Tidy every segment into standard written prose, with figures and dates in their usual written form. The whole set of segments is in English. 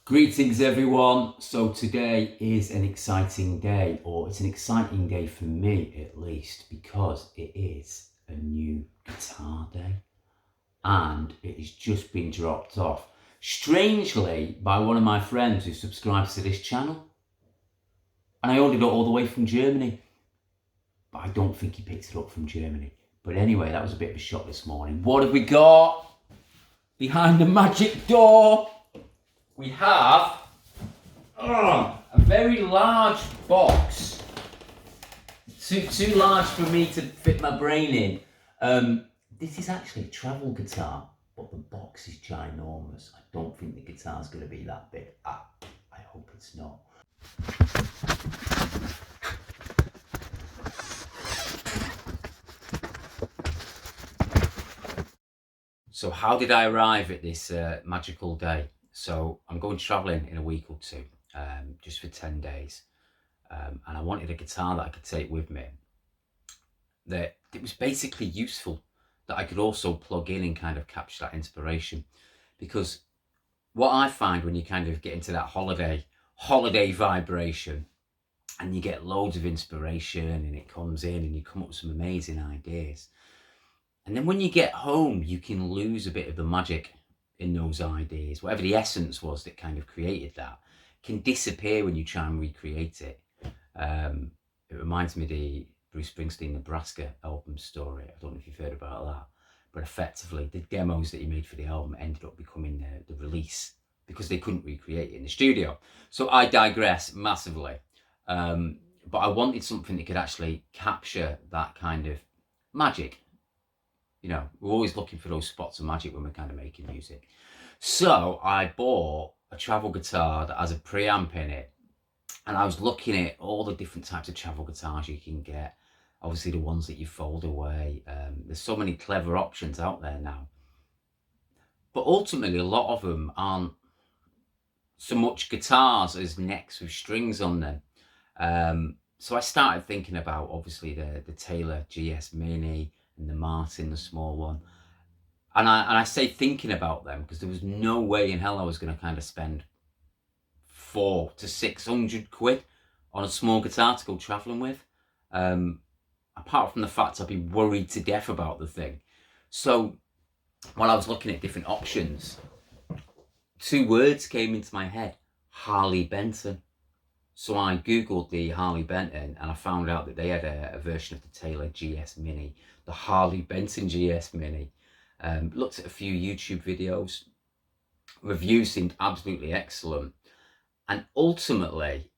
Greetings everyone. So today is an exciting day, or it's an exciting day for me at least, because it is a new guitar day and it has just been dropped off, strangely, by one of my friends who subscribes to this channel. And I ordered it all the way from Germany, but I don't think he picked it up from Germany. But anyway, that was a bit of a shock this morning. What have we got behind the magic door? We have a very large box, too large for me to fit my brain in. This is actually a travel guitar, but the box is ginormous. I don't think the guitar's going to be that big. I hope it's not. So how did I arrive at this magical day? So I'm going travelling in a week or two, just for 10 days. And I wanted a guitar that I could take with me, that it was basically useful, that I could also plug in and kind of capture that inspiration. Because what I find when you kind of get into that holiday vibration and you get loads of inspiration and it comes in and you come up with some amazing ideas. And then when you get home, you can lose a bit of the magic in those ideas. Whatever the essence was that kind of created that can disappear when you try and recreate it. It reminds me of the Bruce Springsteen Nebraska album story. I don't know if you've heard about that, but effectively the demos that he made for the album ended up becoming the release because they couldn't recreate it in the studio. So I digress massively. But I wanted something that could actually capture that kind of magic. You know, we're always looking for those spots of magic when we're kind of making music. So I bought a travel guitar that has a preamp in it. And I was looking at all the different types of travel guitars you can get. Obviously the ones that you fold away. There's so many clever options out there now. But ultimately a lot of them aren't so much guitars as necks with strings on them. So I started thinking about obviously the Taylor GS Mini, and the Martin, the small one. And I say thinking about them because there was no way in hell I was going to kind of spend 400 to 600 quid on a small guitar to go travelling with. Apart from the fact I'd be worried to death about the thing. So while I was looking at different options, 2 words came into my head: Harley Benton. So I googled the Harley Benton and I found out that they had a version of the Taylor GS Mini, the Harley Benton GS Mini. Looked at a few YouTube videos. Reviews seemed absolutely excellent. And ultimately,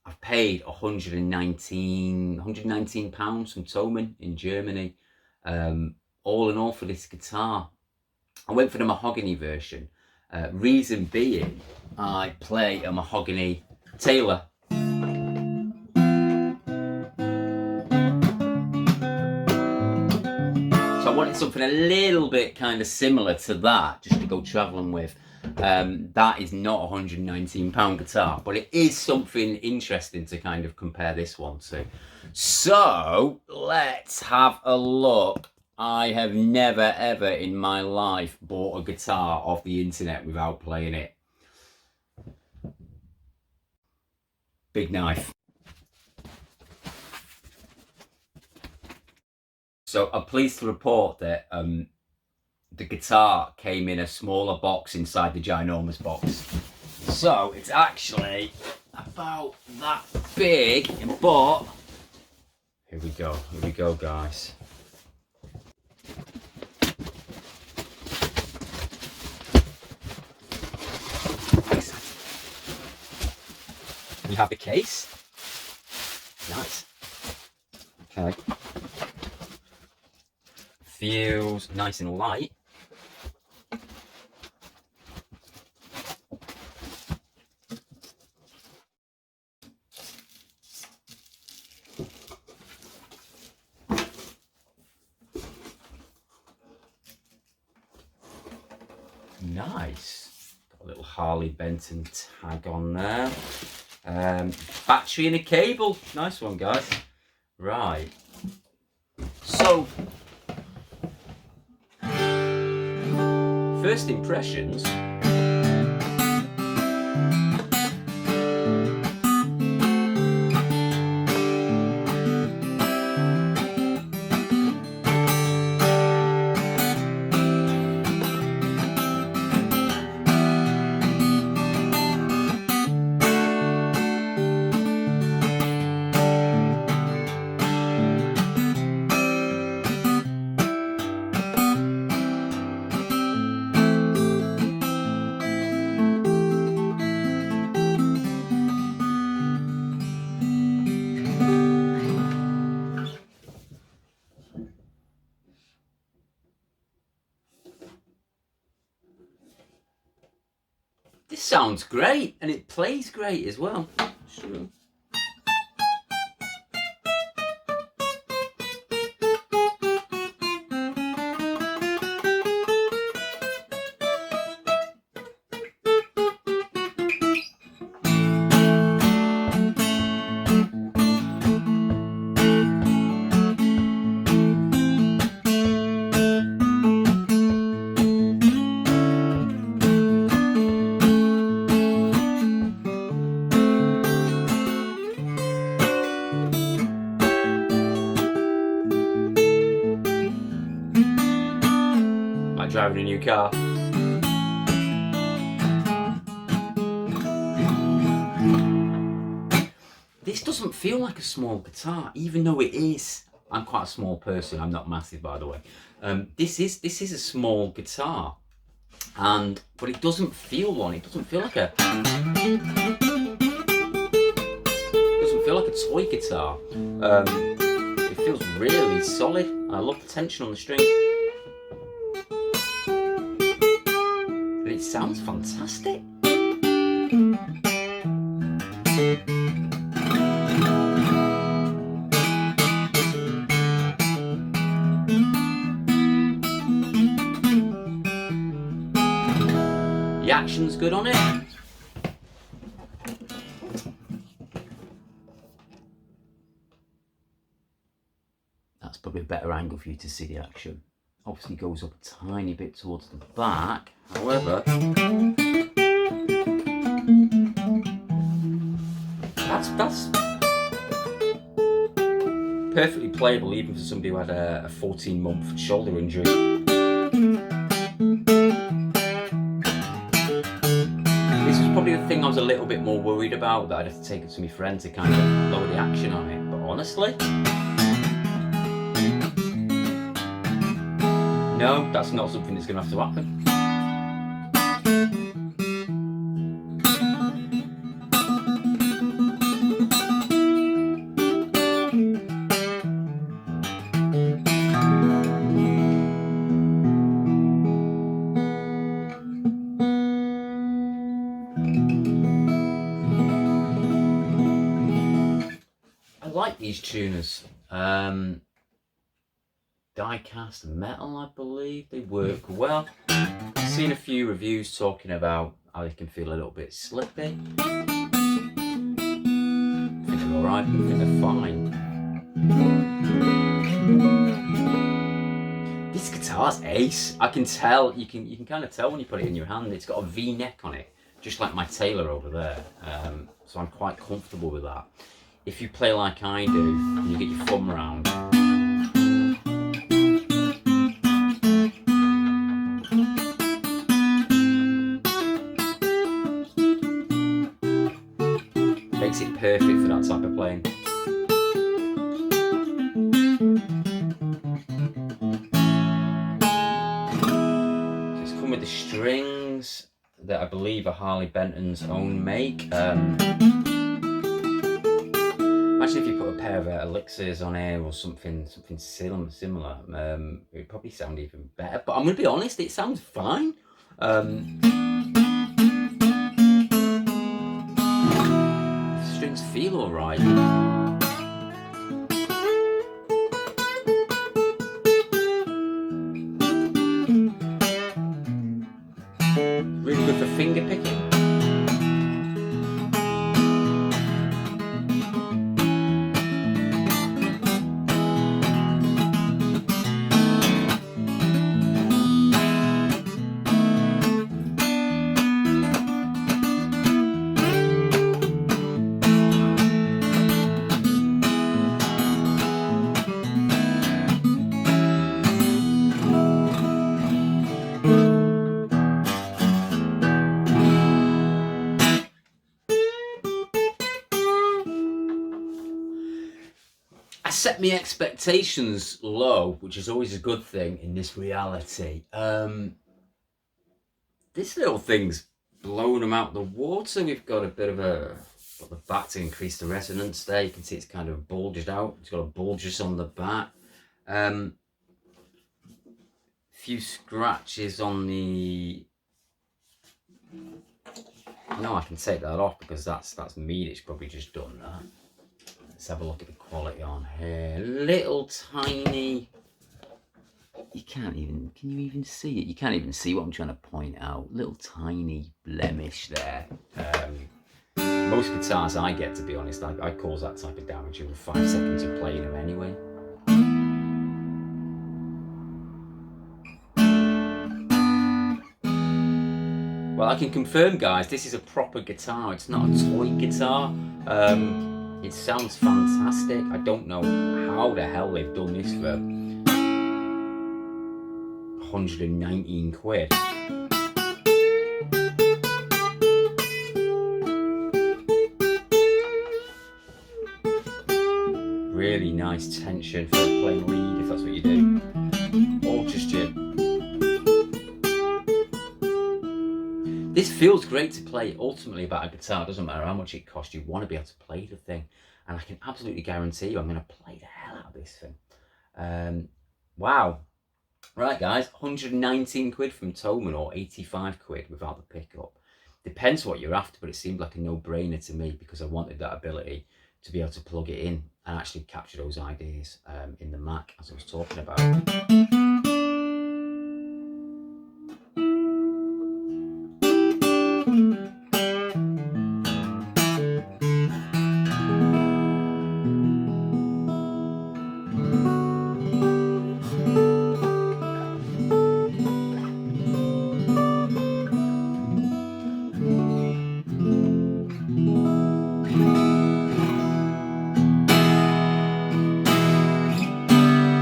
I've paid £119 from Thomann in Germany. All in all for this guitar. I went for the mahogany version. Reason being, I play a mahogany Taylor. So I wanted something a little bit kind of similar to that, just to go travelling with. That is not a £119 guitar, but it is something interesting to kind of compare this one to. So let's have a look. I have never ever in my life bought a guitar off the internet without playing it. Big knife. So I'm pleased to report that the guitar came in a smaller box inside the ginormous box. So it's actually about that big, but here we go guys. We have the case. Nice. Okay. Feels nice and light. Nice. Got a little Harley Benton tag on there. Battery and a cable. Nice one, guys. Right. So, first impressions. sounds great, and it plays great as well. Sure. Like driving a new car. This doesn't feel like a small guitar, even though it is. I'm quite a small person. I'm not massive, by the way. This is a small guitar, but it doesn't feel one. It doesn't feel like a. It doesn't feel like a toy guitar. It feels really solid. I love the tension on the string. And it sounds fantastic. The action's good on it. That's probably a better angle for you to see the action. Obviously goes up a tiny bit towards the back, however, that's perfectly playable even for somebody who had a 14-month shoulder injury. This was probably the thing I was a little bit more worried about, that I'd have to take it to my friend to kind of lower the action on it, but honestly, no, that's not something that's going to have to happen. I like these tuners. Die-cast metal, I believe. They work well. I've seen a few reviews talking about how they can feel a little bit slippy. I think they're alright. I think they're fine. This guitar's ace. I can tell. You can kind of tell when you put it in your hand. It's got a V-neck on it, just like my Taylor over there. So I'm quite comfortable with that. If you play like I do, and you get your thumb round, makes it perfect for that type of playing. So it's come with the strings that I believe are Harley Benton's own make. Imagine if you put a pair of elixirs on here or something similar, it would probably sound even better. But I'm going to be honest, it sounds fine. The strings feel alright. Really good for finger picking. Set my expectations low, which is always a good thing in this reality. This little thing's blowing them out the water. We've got a bit of got the back to increase the resonance there. You can see it's kind of bulged out. It's got a bulges on the back. Few scratches on the No, I can take that off because that's me that's probably just done that. Let's have a look at the quality on here. Little tiny, can you even see it? You can't even see what I'm trying to point out. Little tiny blemish there. Most guitars I get, to be honest, I cause that type of damage in 5 seconds of playing them anyway. Well, I can confirm, guys, this is a proper guitar. It's not a toy guitar. It sounds fantastic. I don't know how the hell they've done this for 119 quid. Really nice tension for playing lead, if that's what you do. Or just your... This feels great to play. Ultimately, about a guitar, it doesn't matter how much it costs, you want to be able to play the thing. And I can absolutely guarantee you I'm going to play the hell out of this thing. Wow. Right, guys, 119 quid from Thomann, or 85 quid without the pickup. Depends what you're after, but it seemed like a no-brainer to me because I wanted that ability to be able to plug it in and actually capture those ideas in the Mac, as I was talking about.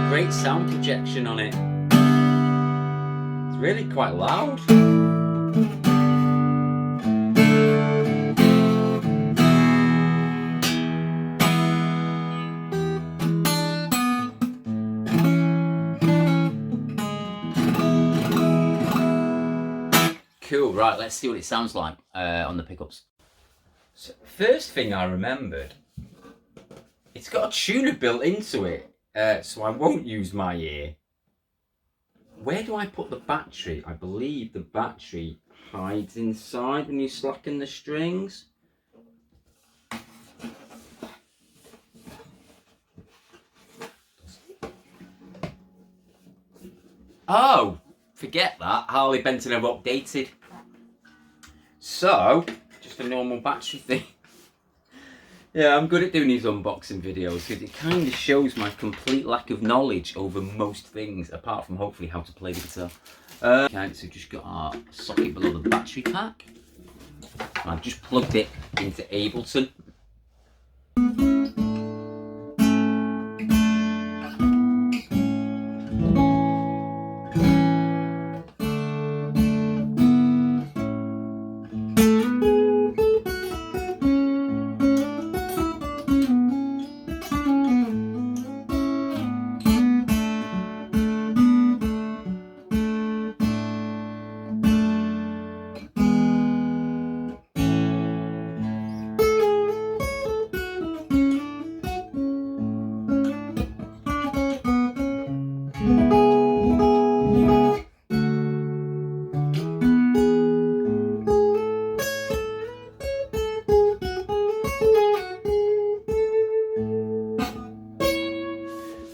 Great sound projection on it. It's really quite loud. Cool, right, let's see what it sounds like on the pickups. So, first thing I remembered, it's got a tuner built into it. So I won't use my ear. Where do I put the battery? I believe the battery hides inside when you slacken the strings. Oh, forget that. Harley Benton have updated. So, just a normal battery thing. Yeah, I'm good at doing these unboxing videos because it kind of shows my complete lack of knowledge over most things, apart from hopefully how to play the guitar. Okay, so just got our socket below the battery pack. I've just plugged it into Ableton.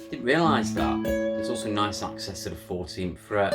Didn't realise that. There's also nice access to the 14th fret.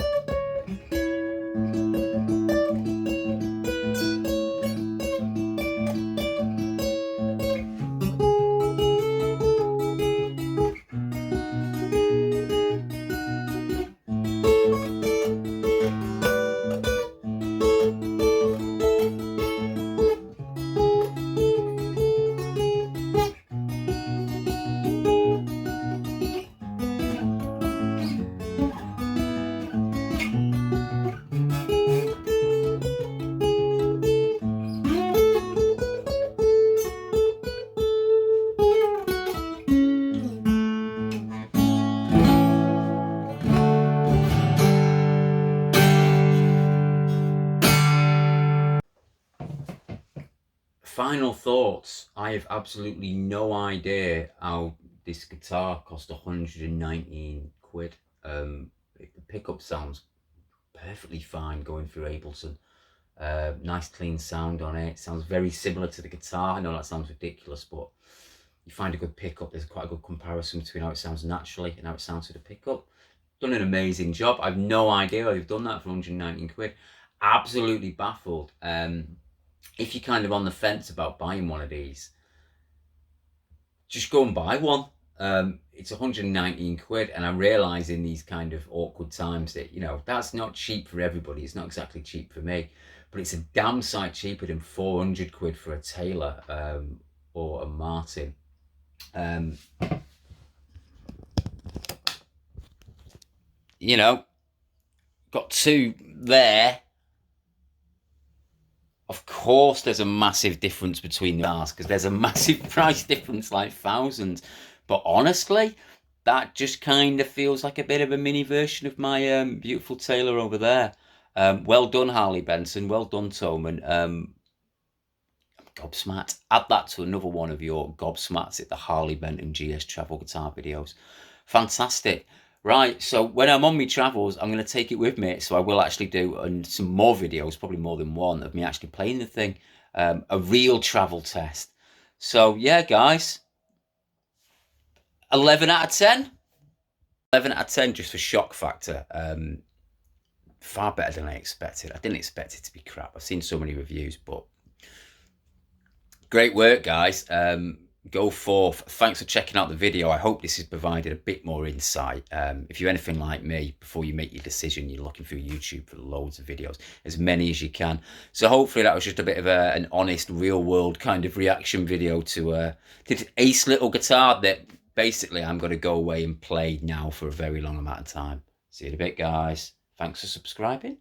Final thoughts. I have absolutely no idea how this guitar cost 119 quid. The pickup sounds perfectly fine going through Ableton. Nice clean sound on it. Sounds very similar to the guitar. I know that sounds ridiculous, but you find a good pickup. There's quite a good comparison between how it sounds naturally and how it sounds with the pickup. Done an amazing job. I've no idea how they've done that for 119 quid. Absolutely baffled. If you're kind of on the fence about buying one of these, just go and buy one. It's 119 quid, and I realise in these kind of awkward times that, you know, that's not cheap for everybody. It's not exactly cheap for me, but it's a damn sight cheaper than 400 quid for a Taylor or a Martin. You know, got two there. Of course, there's a massive difference between the cars because there's a massive price difference, like thousands. But honestly, that just kind of feels like a bit of a mini version of my beautiful Taylor over there. Well done, Harley Benton. Well done, Toman. Gobsmacked. Add that to another one of your gobsmacks at the Harley Benton GS travel guitar videos. Fantastic. Right, so when I'm on my travels, I'm going to take it with me. So I will actually do some more videos, probably more than one, of me actually playing the thing. A real travel test. So yeah, guys. 11 out of 10. 11 out of 10 just for shock factor. Far better than I expected. I didn't expect it to be crap. I've seen so many reviews, but great work, guys. Go forth. Thanks for checking out the video. I hope this has provided a bit more insight. If you're anything like me, before you make your decision, you're looking through YouTube for loads of videos, as many as you can. So hopefully that was just a bit of an honest, real world kind of reaction video to this ace little guitar that basically I'm going to go away and play now for a very long amount of time. See you in a bit, guys. Thanks for subscribing.